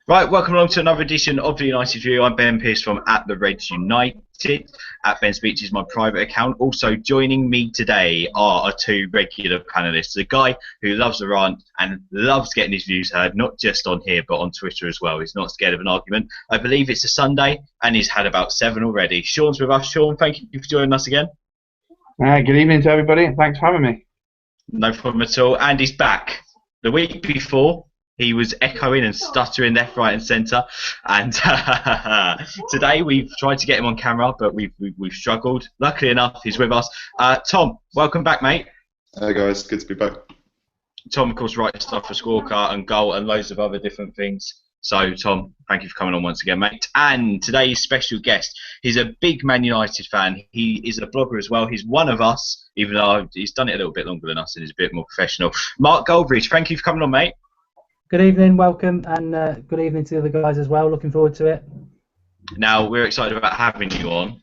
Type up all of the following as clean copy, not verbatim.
Right, welcome along to another edition of the United View. I'm Ben Pearce from at the Reds United. At Ben Speech is my private account. Also joining me today are our two regular panellists. A guy who loves the rant and loves getting his views heard, not just on here but on Twitter as well. He's not scared of an argument. I believe it's a Sunday and he's had about 7 already. Shaun's with us. Shaun, thank you for joining us again. Good evening to everybody. Thanks for having me. No problem at all. And he's back. The week before, he was echoing and stuttering left, right, and centre. And today we've tried to get him on camera, but we've struggled. Luckily enough, he's with us. Tom, welcome back, mate. Hi guys, good to be back. Tom, of course, writes stuff for Scorecard and Goal and loads of other different things. So, Tom, thank you for coming on once again, mate. And today's special guest, he's a big Man United fan. He is a blogger as well. He's one of us, even though he's done it a little bit longer than us and he's a bit more professional. Mark Goldbridge, thank you for coming on, mate. Good evening, welcome, and good evening to the other guys as well. Looking forward to it. Now, we're excited about having you on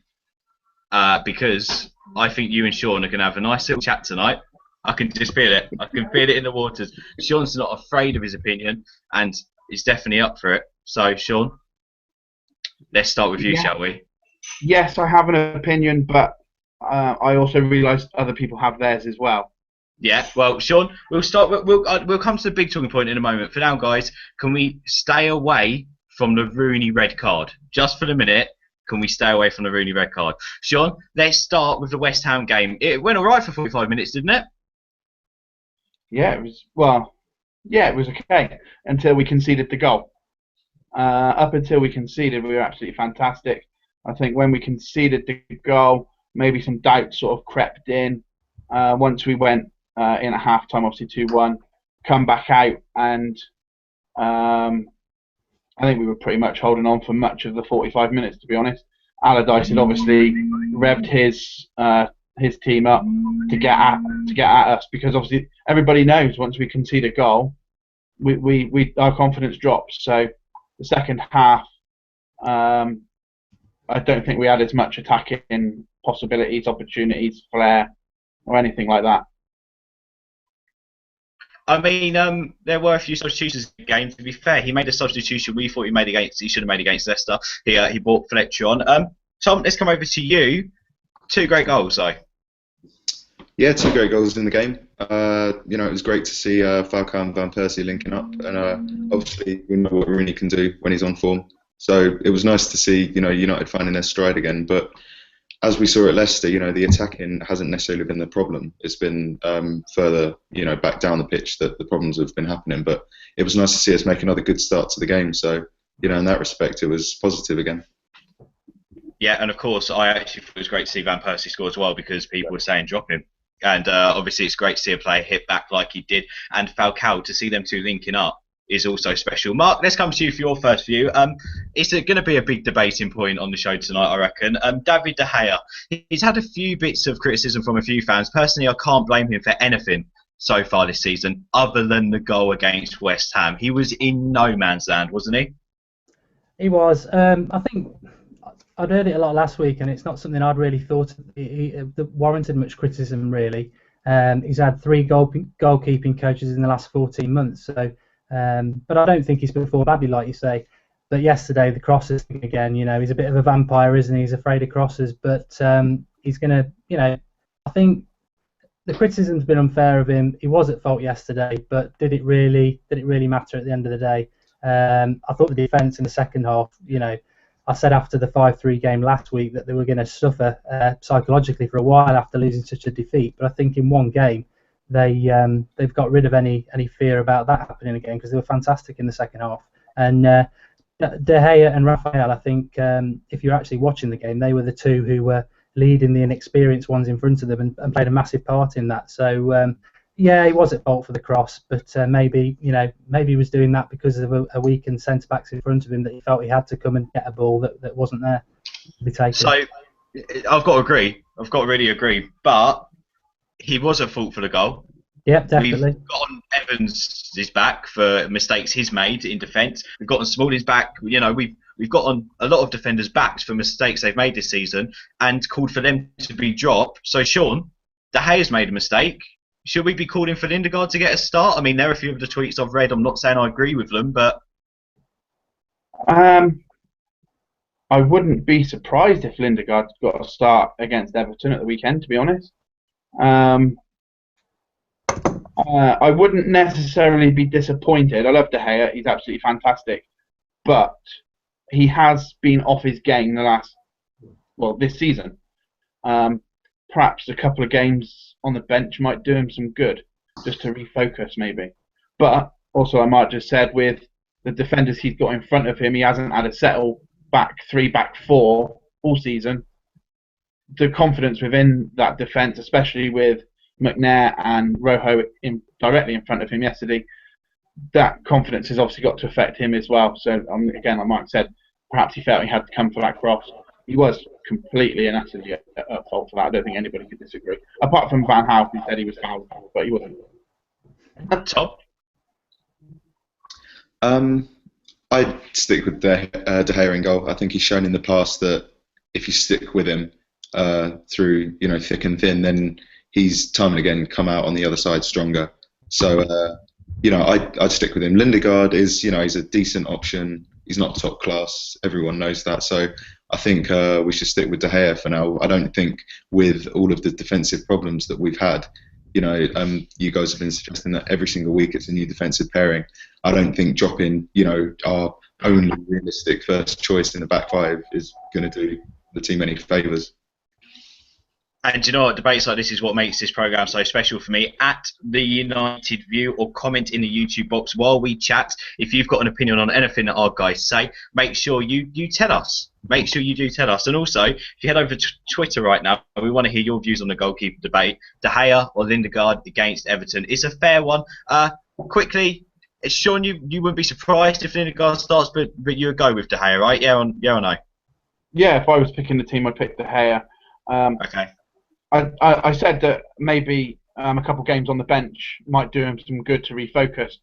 because I think you and Shaun are going to have a nice little chat tonight. I can just feel it. I can feel it in the waters. Shaun's not afraid of his opinion, and he's definitely up for it. So, Shaun, let's start with you, shall we? Yes, I have an opinion, but I also realise other people have theirs as well. Yeah, well, Shaun, we'll start. We'll come to the big talking point in a moment. For now, guys, can we stay away from the Rooney red card just for the minute? Can we stay away from the Rooney red card? Shaun, let's start with the West Ham game. It went all right for 45 minutes, didn't it? Yeah, it was. Well, yeah, it was okay until we conceded the goal. Up until we conceded, we were absolutely fantastic. I think when we conceded the goal, maybe some doubt sort of crept in. Once we went in at half-time, obviously 2-1, come back out, and I think we were pretty much holding on for much of the 45 minutes, to be honest. Allardyce had obviously revved his team up to get at us, because obviously everybody knows once we concede a goal, our confidence drops. So the second half, I don't think we had as much attacking possibilities, opportunities, flair, or anything like that. I mean, there were a few substitutions in the game. To be fair, he made a substitution we thought he should have made against Leicester. He brought Fletcher on. Tom, let's come over to you. 2 great goals, though. Yeah, 2 great goals in the game. It was great to see Falcao and Van Persie linking up, and obviously we know what Rooney can do when he's on form. So it was nice to see, United finding their stride again. But as we saw at Leicester, the attacking hasn't necessarily been the problem. It's been further, back down the pitch that the problems have been happening. But it was nice to see us make another good start to the game. So, in that respect, it was positive again. Yeah, and of course, I actually thought it was great to see Van Persie score as well, because people were saying drop him. And obviously, it's great to see a player hit back like he did. And Falcao, to see them two linking up is also special. Mark, let's come to you for your first view. It's going to be a big debating point on the show tonight, I reckon. David De Gea, he's had a few bits of criticism from a few fans. Personally, I can't blame him for anything so far this season, other than the goal against West Ham. He was in no man's land, wasn't he? He was. I think I'd heard it a lot last week, and it's not something I'd really thought that warranted much criticism, really. He's had 3 goalkeeping coaches in the last 14 months, so. But I don't think he's performed badly, like you say. But yesterday, the crosses thing again, he's a bit of a vampire, isn't he? He's afraid of crosses, but he's going to, I think the criticism's been unfair of him. He was at fault yesterday, but did it really matter at the end of the day? I thought the defence in the second half, I said after the 5-3 game last week that they were going to suffer psychologically for a while after losing such a defeat, but I think in one game, they've got rid of any fear about that happening again, because they were fantastic in the second half. And De Gea and Rafael, I think if you're actually watching the game, they were the 2 who were leading the inexperienced ones in front of them and played a massive part in that. So yeah, he was at fault for the cross, but maybe he was doing that because of a weakened centre backs in front of him, that he felt he had to come and get a ball that wasn't there to be taken. So I've got to agree. I've got to really agree, but he was at fault for the goal. Yep, definitely. We've got on Evans' back for mistakes he's made in defence. We've got on Smalling's back. We've got on a lot of defenders' backs for mistakes they've made this season, and called for them to be dropped. So, Shaun, De Gea's made a mistake. Should we be calling for Lindegaard to get a start? I mean, there are a few of the tweets I've read. I'm not saying I agree with them, but I wouldn't be surprised if Lindegaard got a start against Everton at the weekend, to be honest. Um, I wouldn't necessarily be disappointed. I love De Gea; he's absolutely fantastic, but he has been off his game this season. Perhaps a couple of games on the bench might do him some good, just to refocus maybe. But also, I might just said with the defenders he's got in front of him, he hasn't had a settle back three, back four all season. The confidence within that defence, especially with McNair and Rojo directly in front of him yesterday, that confidence has obviously got to affect him as well. So again, like Mark said, perhaps he felt he had to come for that cross. He was completely and utterly at fault for that. I don't think anybody could disagree. Apart from Van Gaal, who said he was fouled, but he wasn't. Tom? I'd stick with De Gea in goal. I think he's shown in the past that if you stick with him through thick and thin, then he's time and again come out on the other side stronger. So I'd stick with him. Lindegaard is he's a decent option. He's not top class. Everyone knows that. So I think we should stick with De Gea for now. I don't think with all of the defensive problems that we've had, you guys have been suggesting that every single week it's a new defensive pairing. I don't think dropping, our only realistic first choice in the back five is going to do the team any favours. And you know what? Debates like this is what makes this programme so special for me. At the United View, or comment in the YouTube box while we chat. If you've got an opinion on anything that our guys say, make sure you tell us. Make sure you do tell us. And also, if you head over to Twitter right now, we want to hear your views on the goalkeeper debate. De Gea or Lindegaard against Everton. It's a fair one. Quickly, Shaun, you wouldn't be surprised if Lindegaard starts, but you would go with De Gea, right? Yeah or no? Yeah, if I was picking the team, I'd pick De Gea. Okay. I said that maybe a couple games on the bench might do him some good to refocus,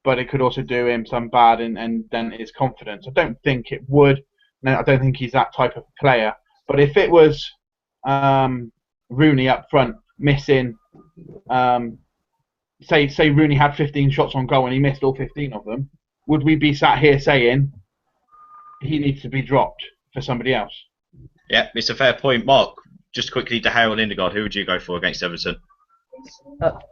but it could also do him some bad and then his confidence. I don't think it would. No, I don't think he's that type of player. But if it was Rooney up front missing, say Rooney had 15 shots on goal and he missed all 15 of them, would we be sat here saying he needs to be dropped for somebody else? Yeah, it's a fair point, Mark. Just quickly, De Gea or Lindegaard, who would you go for against Everton?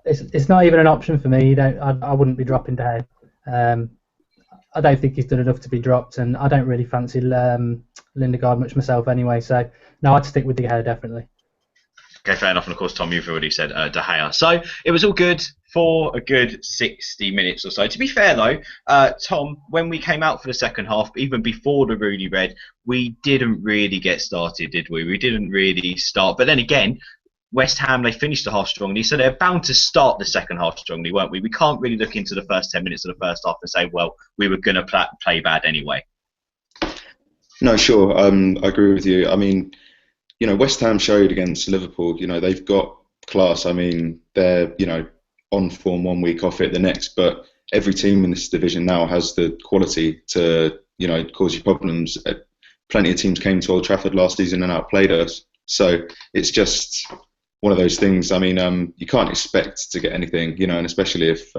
It's not even an option for me. I wouldn't be dropping De Gea. I don't think he's done enough to be dropped, and I don't really fancy Lindegaard much myself anyway. So no, I'd stick with De Gea definitely. Okay, fair enough. And of course, Tom, you've already said De Gea. So it was all good for a good 60 minutes or so. To be fair, though, Tom, when we came out for the second half, even before the Rooney red, we didn't really get started, did we? We didn't really start. But then again, West Ham, they finished the half strongly, so they're bound to start the second half strongly, weren't we? We can't really look into the first 10 minutes of the first half and say, well, we were going to play bad anyway. No, sure. I agree with you. I mean, West Ham showed against Liverpool, they've got class. I mean, they're, on form 1 week, off it the next, but every team in this division now has the quality to, cause you problems. Plenty of teams came to Old Trafford last season and outplayed us. So it's just one of those things. I mean, you can't expect to get anything, and especially if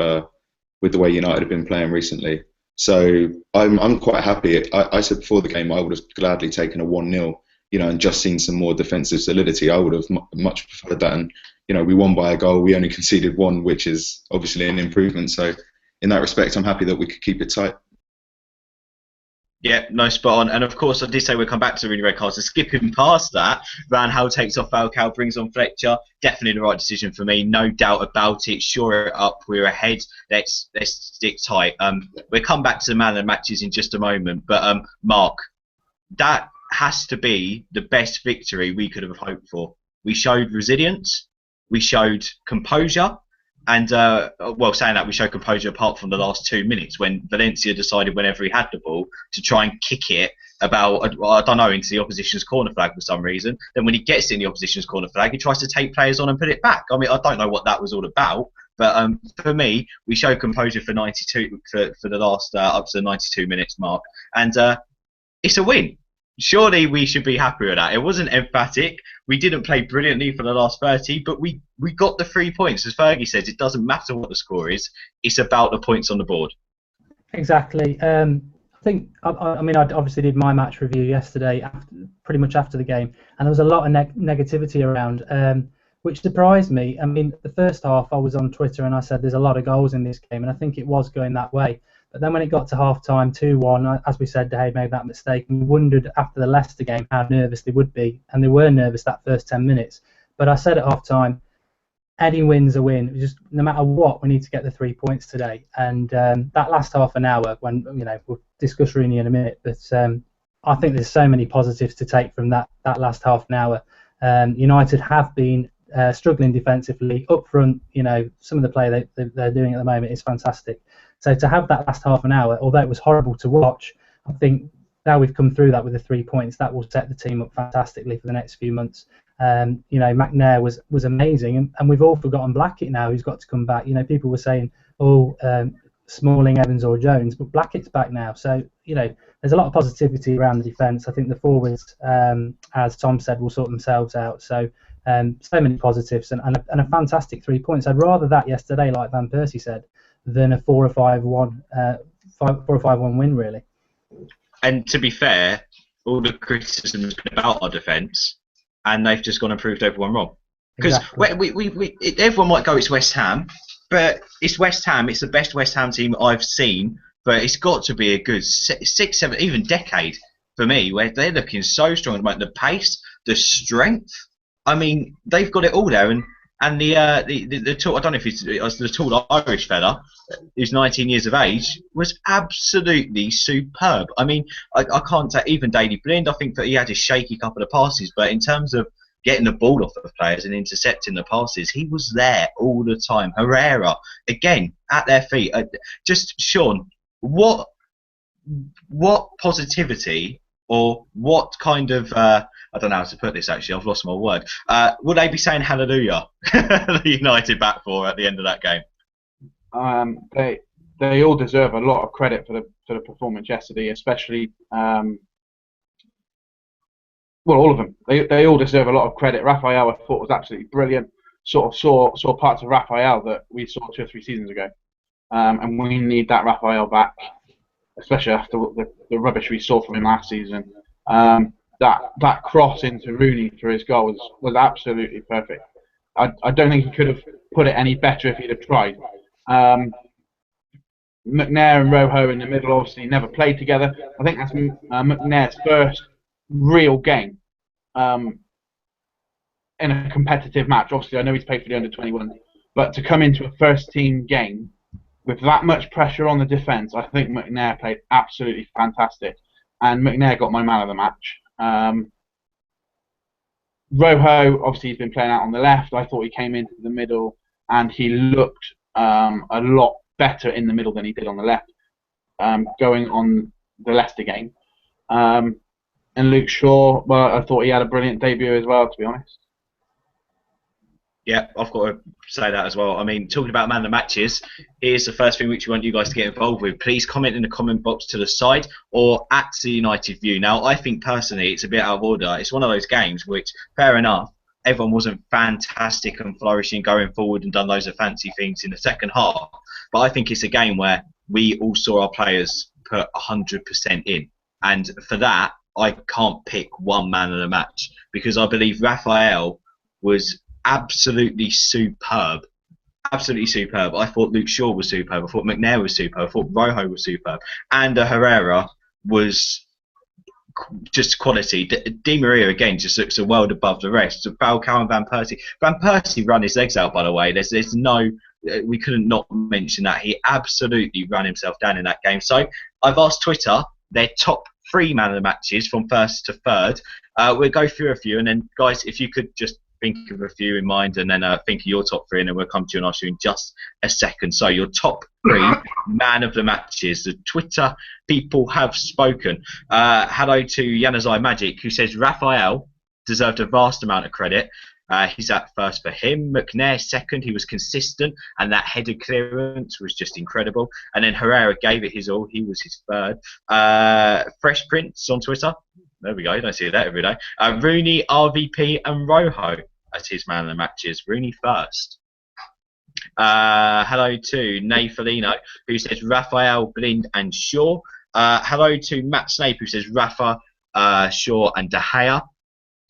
with the way United have been playing recently. So I'm quite happy. I said before the game I would have gladly taken a 1-0, and just seen some more defensive solidity. I would have much preferred that. And, we won by a goal. We only conceded one, which is obviously an improvement. So in that respect, I'm happy that we could keep it tight. Yeah, no, spot on. And of course, I did say we'll come back to the Rooney red card. So skipping past that, Van Gaal takes off Falcao, brings on Fletcher. Definitely the right decision for me, no doubt about it. Shore it up, we're ahead. Let's stick tight. We'll come back to the man of the matches in just a moment. But Mark, that has to be the best victory we could have hoped for. We showed resilience, we showed composure. And, saying that, we showed composure apart from the last 2 minutes when Valencia decided whenever he had the ball to try and kick it into the opposition's corner flag for some reason. Then when he gets in the opposition's corner flag, he tries to take players on and put it back. I mean, I don't know what that was all about. But for me, we showed composure for 92 for the last up to the 92 minutes mark. And it's a win. Surely we should be happy with that. It wasn't emphatic. We didn't play brilliantly for the last 30, but we got the 3 points. As Fergie says, it doesn't matter what the score is. It's about the points on the board. Exactly. I think I mean I obviously did my match review yesterday, pretty much after the game, and there was a lot of negativity around, which surprised me. I mean, the first half I was on Twitter and I said there's a lot of goals in this game, and I think it was going that way. But then when it got to half time, 2-1, as we said, they made that mistake, and we wondered after the Leicester game how nervous they would be, and they were nervous that first 10 minutes. But I said at half time, any win's a win. Just no matter what, we need to get the 3 points today. And that last half an hour, when we'll discuss Rooney in a minute, but I think there's so many positives to take from that last half an hour. United have been struggling defensively up front. Some of the play they're doing at the moment is fantastic. So to have that last half an hour, although it was horrible to watch, I think now we've come through that with the 3 points, that will set the team up fantastically for the next few months. McNair was amazing, and we've all forgotten Blackett now, who's got to come back. People were saying, Smalling, Evans, or Jones, but Blackett's back now. So there's a lot of positivity around the defence. I think the forwards, as Tom said, will sort themselves out. So so many positives and a fantastic 3 points. I'd rather that yesterday, like Van Persie said, than a 4 or 5-1 win, really. And to be fair, all the criticism has been about our defence, and they've just gone and proved everyone wrong. Because Exactly. everyone might go, it's West Ham, but it's West Ham. It's the best West Ham team I've seen, but it's got to be a good 6, 7, even decade for me, where they're looking so strong. Like the pace, the strength. I mean, they've got it all there. And the tall, I don't know if it's the tall Irish fella, who's 19 years of age, was absolutely superb. I mean, I can't say even Daley Blind. I think that he had a shaky couple of passes, but in terms of getting the ball off of players and intercepting the passes, he was there all the time. Herrera, again, at their feet. Just Shaun, what positivity or what kind of I don't know how to put this, actually, I've lost my word. Would they be saying hallelujah, the United back four at the end of that game? They all deserve a lot of credit for the performance yesterday, especially all of them. They all deserve a lot of credit. Raphael, I thought, was absolutely brilliant. Sort of saw parts of Raphael that we saw 2 or 3 seasons ago, and we need that Raphael back, especially after the rubbish we saw from him last season. That cross into Rooney for his goal was absolutely perfect. I don't think he could have put it any better if he'd have tried. McNair and Rojo in the middle obviously never played together. I think that's McNair's first real game in a competitive match. Obviously, I know he's played for the under-21, but to come into a first-team game with that much pressure on the defence, I think McNair played absolutely fantastic. And McNair got my man of the match. Rojo, obviously, he's been playing out on the left. I thought he came into the middle and he looked a lot better in the middle than he did on the left, going on the Leicester game. And Luke Shaw, well, I thought he had a brilliant debut as well, to be honest. Yeah, I've got to say that as well. I mean, talking about man of the matches, here's the first thing which we want you guys to get involved with. Please comment in the comment box to the side or at the United View. Now, I think personally it's a bit out of order. It's one of those games which, fair enough, everyone wasn't fantastic and flourishing going forward and done loads of fancy things in the second half. But I think it's a game where we all saw our players put 100% in. And for that, I can't pick one man of the match because I believe Raphael was absolutely superb. Absolutely superb. I thought Luke Shaw was superb. I thought McNair was superb. I thought Rojo was superb. And Herrera was just quality. Di Maria, again, just looks a world above the rest. So Falcao and Van Persie. Van Persie ran his legs out, by the way. There's no... We couldn't not mention that. He absolutely ran himself down in that game. So I've asked Twitter their top 3 man of the matches from first to third. We'll go through a few, and then, guys, if you could just think of a few in mind and then think of your top 3, and then we'll come to you and ask you in just a second. So your top 3 man of the matches. The Twitter people have spoken. Hello to Yanazai Magic, who says Raphael deserved a vast amount of credit. He's at first for him. McNair second. He was consistent, and that headed clearance was just incredible. And then Herrera gave it his all. He was his third. Fresh Prince on Twitter. There we go. You don't see that every day. Rooney, RVP, and Rojo as his man of the matches. Rooney first. Hello to Nay Felino, who says Raphael, Blind, and Shaw. Hello to Matt Snape, who says Rafa, Shaw and De Gea.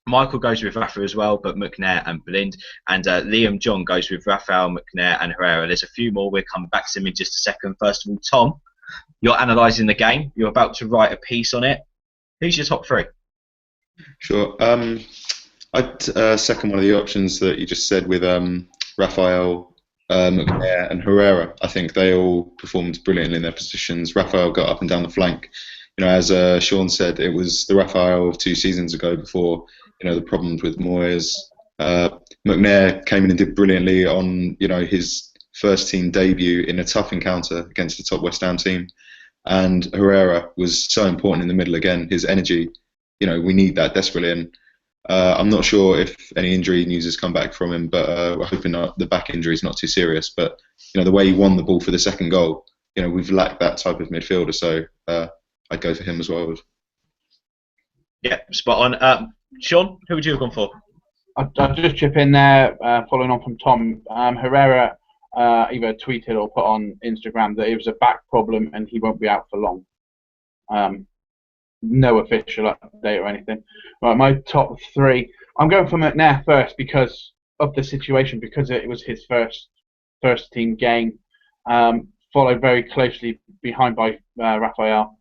Michael goes with Rafa as well, but McNair and Blind. And Liam John goes with Rafael, McNair and Herrera. There's a few more. We'll come back to them in just a second. First of all, Tom, you're analysing the game. You're about to write a piece on it. Who's your top 3? Sure. I'd second one of the options that you just said with Rafael, McNair and Herrera. I think they all performed brilliantly in their positions. Rafael got up and down the flank. As Shaun said, it was the Rafael of 2 seasons ago before, the problems with Moyes. McNair came in and did brilliantly on, his first team debut in a tough encounter against the top West Ham team. And Herrera was so important in the middle again. His energy, we need that desperately. And I'm not sure if any injury news has come back from him, but we're hoping the back injury is not too serious. But, the way he won the ball for the second goal, we've lacked that type of midfielder. So I'd go for him as well. Yeah, spot on. Shaun, who would you have gone for? I'll just chip in there, following on from Tom. Herrera either tweeted or put on Instagram that it was a back problem and he won't be out for long. No official update or anything. Right, my top 3. I'm going for McNair first because of the situation, because it was his first team game. Followed very closely behind by Rafael.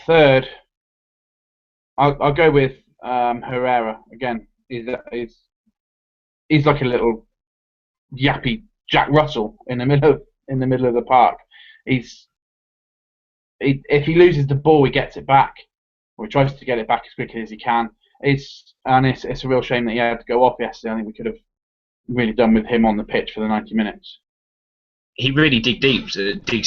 Third, I'll go with Herrera again. He's like a little yappy Jack Russell in the middle of the park. If he loses the ball, he gets it back, or he tries to get it back as quickly as he can. It's a real shame that he had to go off yesterday. I think we could have really done with him on the pitch for the 90 minutes. He really digs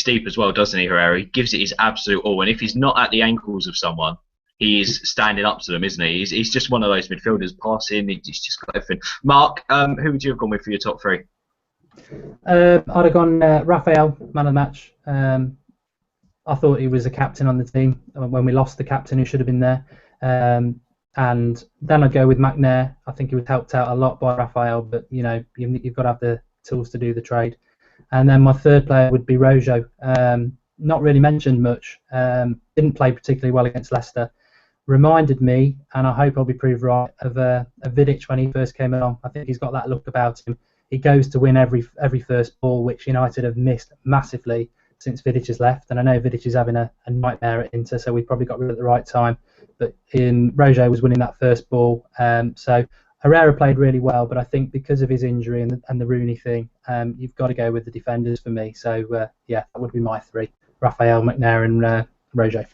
deep as well, doesn't he, Herrera? He gives it his absolute all, and if he's not at the ankles of someone, he's standing up to them, isn't he? He's just one of those midfielders, passing. He's just got everything. Mark, who would you have gone with for your top 3? I'd have gone Rafael, man of the match. I thought he was a captain on the team when we lost the captain who should have been there. And then I'd go with McNair. I think he was helped out a lot by Rafael, but you've got to have the tools to do the trade. And then my third player would be Rojo. Not really mentioned much. Didn't play particularly well against Leicester. Reminded me, and I hope I'll be proved right, of Vidic when he first came along. I think he's got that look about him. He goes to win every first ball, which United have missed massively since Vidic has left. And I know Vidic is having a nightmare at Inter, so we probably got rid at the right time. But Rojo was winning that first ball. So Herrera played really well, but I think because of his injury and the Rooney thing, you've got to go with the defenders for me. So, that would be my 3. Rafael, McNair and Rojo.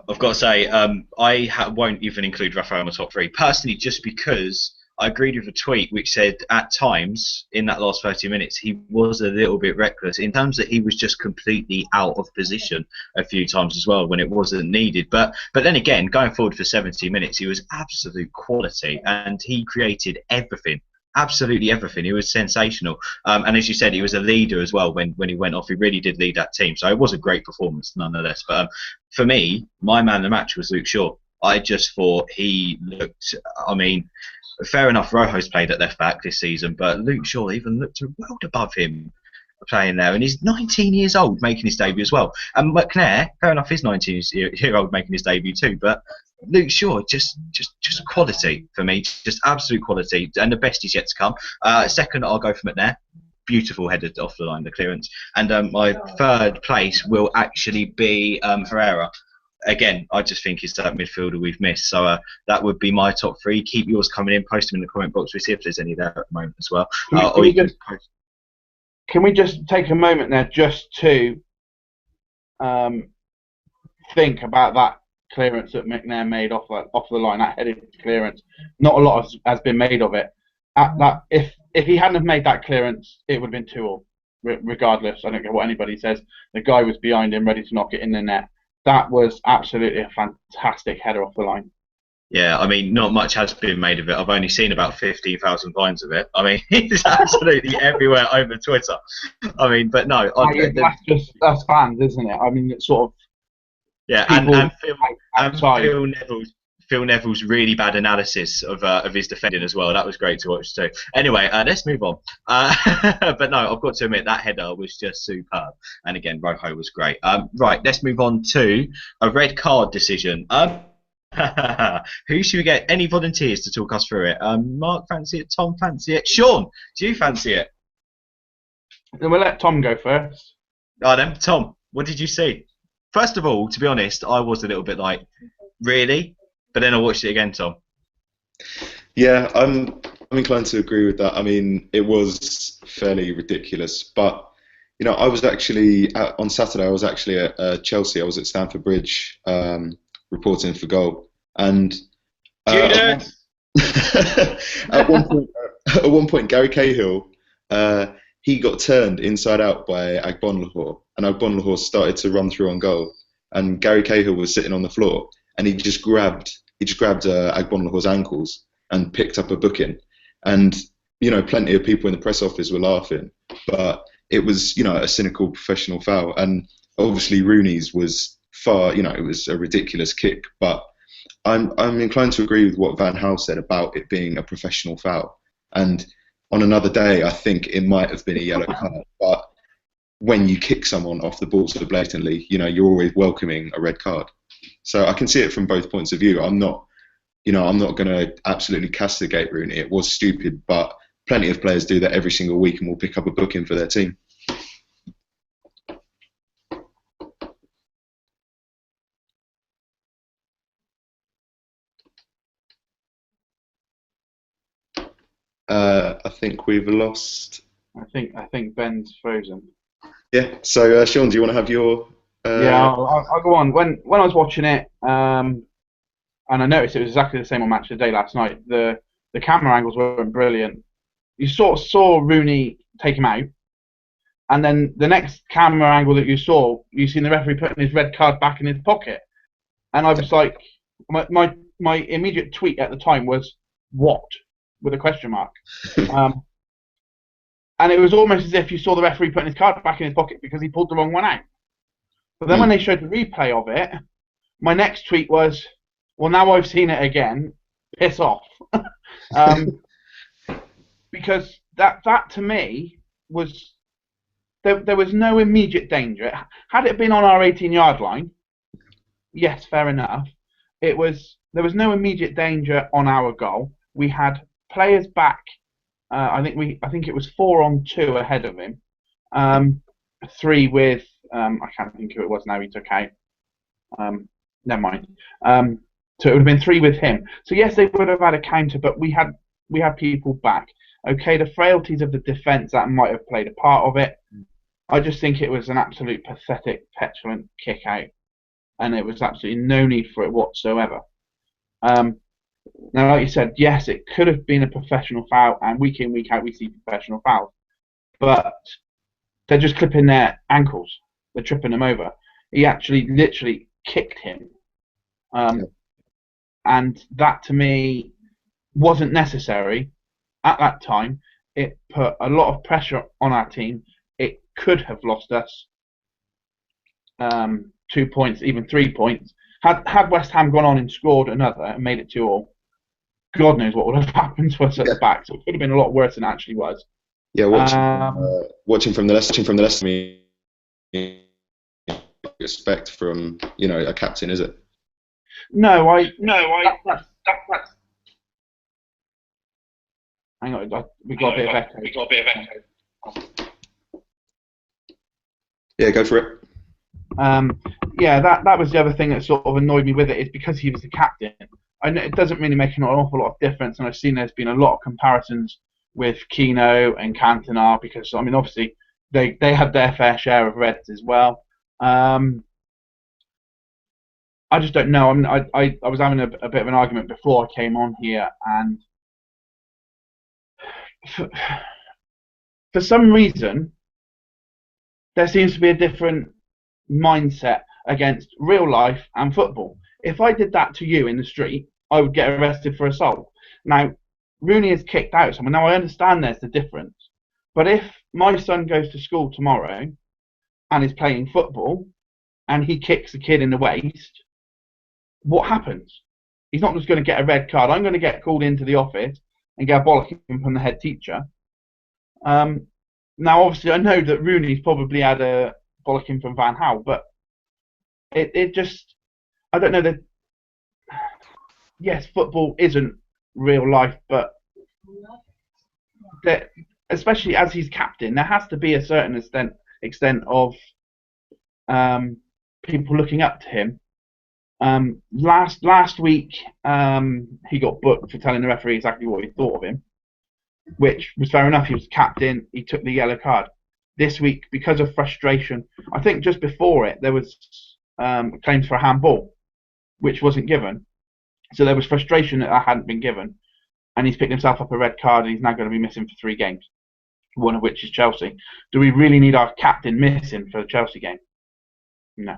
I've got to say, I won't even include Rafael in my top 3, personally, just because I agreed with a tweet which said at times in that last 30 minutes he was a little bit reckless in terms that he was just completely out of position a few times as well when it wasn't needed. But then again, going forward for 70 minutes, he was absolute quality and he created everything. Absolutely everything. He was sensational. And as you said, he was a leader as well when he went off. He really did lead that team. So it was a great performance nonetheless. But for me, my man of the match was Luke Shaw. I just thought he looked, fair enough, Rojo's played at left back this season, but Luke Shaw even looked a world above him playing there. And he's 19 years old making his debut as well. And McNair, fair enough, he's 19-year-old making his debut too. But Luke Shaw, just quality for me, just absolute quality, and the best is yet to come. Second, I'll go for McNair. Beautiful headed off the line, the clearance. And my third place will actually be Herrera. Again, I just think it's that midfielder we've missed. So that would be my top 3. Keep yours coming in. Post them in the comment box. We'll see if there's any there at the moment as well. Can we just take a moment there just to think about that clearance that McNair made off the line, that headed clearance? Not a lot has been made of it. If he hadn't have made that clearance, it would have been 2-2. Regardless, I don't care what anybody says. The guy was behind him, ready to knock it in the net. That was absolutely a fantastic header off the line. Yeah, not much has been made of it. I've only seen about 15,000 lines of it. It's absolutely everywhere over Twitter. But no. That's fans, isn't it? It's sort of... Yeah, and Phil Phil Neville's really bad analysis of his defending as well. That was great to watch too. Anyway, let's move on. But no, I've got to admit that header was just superb. And again, Rojo was great. Right, let's move on to a red card decision. Who should we get? Any volunteers to talk us through it? Mark, fancy it? Tom, fancy it? Shaun, do you fancy it? Then we'll let Tom go first. Then, Tom, what did you see? First of all, to be honest, I was a little bit like, really? But then I watched it again, Tom. Yeah, I'm inclined to agree with that. I mean, it was fairly ridiculous, but you know, I was actually on Saturday. I was actually at Chelsea. I was at Stamford Bridge reporting for goal, and at one point, Gary Cahill he got turned inside out by Agbonlahor, and Agbonlahor started to run through on goal, and Gary Cahill was sitting on the floor, and he just grabbed Agbonlahor's ankles and picked up a booking, and you know, plenty of people in the press office were laughing, but it was, you know, a cynical professional foul, and obviously Rooney's was far, you know, it was a ridiculous kick, but I'm inclined to agree with what Van Gaal said about it being a professional foul, and on another day I think it might have been a yellow card, but when you kick someone off the ball so blatantly, you know, you're always welcoming a red card. So I can see it from both points of view. I'm not going to absolutely castigate Rooney. It was stupid, but plenty of players do that every single week and will pick up a booking for their team. I think we've lost. I think Ben's frozen. Yeah. So Shaun, do you want to have your? Yeah, I'll go on. When I was watching it, and I noticed it was exactly the same on Match of the Day last night. The camera angles weren't brilliant. You sort of saw Rooney take him out, and then the next camera angle that you seen the referee putting his red card back in his pocket, and I was like, my immediate tweet at the time was, "What?" with a question mark. And it was almost as if you saw the referee putting his card back in his pocket because he pulled the wrong one out. But then when they showed the replay of it, my next tweet was, well, now I've seen it again, piss off. Because that to me was, there was no immediate danger. Had it been on our 18-yard line, yes, fair enough. There was no immediate danger on our goal. We had players back. I think it was 4-on-2 ahead of him. 3 with I can't think who it was now. He took out. Never mind. So it would have been 3 with him. So yes, they would have had a counter, but we had people back. Okay, the frailties of the defence, that might have played a part of it. I just think it was an absolute pathetic, petulant kick out, and there was absolutely no need for it whatsoever. Now, like you said, yes, it could have been a professional foul, and week in, week out, we see professional fouls. But they're just clipping their ankles. They're tripping them over. He actually literally kicked him. And that, to me, wasn't necessary at that time. It put a lot of pressure on our team. It could have lost us 2 points, even 3 points. Had West Ham gone on and scored another and made it 2-2, God knows what would have happened to us at the back. So it could have been a lot worse than it actually was. Yeah, watching from the Leicester, I expect from, you know, a captain, is it? No, that's hang on, we got a bit of echo. Yeah, go for it. Yeah, that was the other thing that sort of annoyed me with it, is because he was the captain. I know it doesn't really make an awful lot of difference, and I've seen there's been a lot of comparisons with Keno and Cantona, because I mean obviously they have their fair share of reds as well. I just don't know. I mean, I was having a bit of an argument before I came on here, and for some reason there seems to be a different mindset against real life and football. If I did that to you in the street, I would get arrested for assault. Now, Rooney has kicked out someone. Now, I understand there's the difference. But if my son goes to school tomorrow and is playing football and he kicks a kid in the waist, what happens? He's not just going to get a red card. I'm going to get called into the office and get a bollocking from the head teacher. Now, obviously, I know that Rooney's probably had a bollocking from Van Gaal, but it just, I don't know that. Yes, football isn't real life, but that, especially as he's captain, there has to be a certain extent of people looking up to him. Last week, he got booked for telling the referee exactly what he thought of him, which was fair enough. He was captain. He took the yellow card. This week, because of frustration, I think just before it, there was claims for a handball, which wasn't given. So there was frustration that hadn't been given, and he's picked himself up a red card, and he's now going to be missing for 3 games, one of which is Chelsea. Do we really need our captain missing for the Chelsea game? No.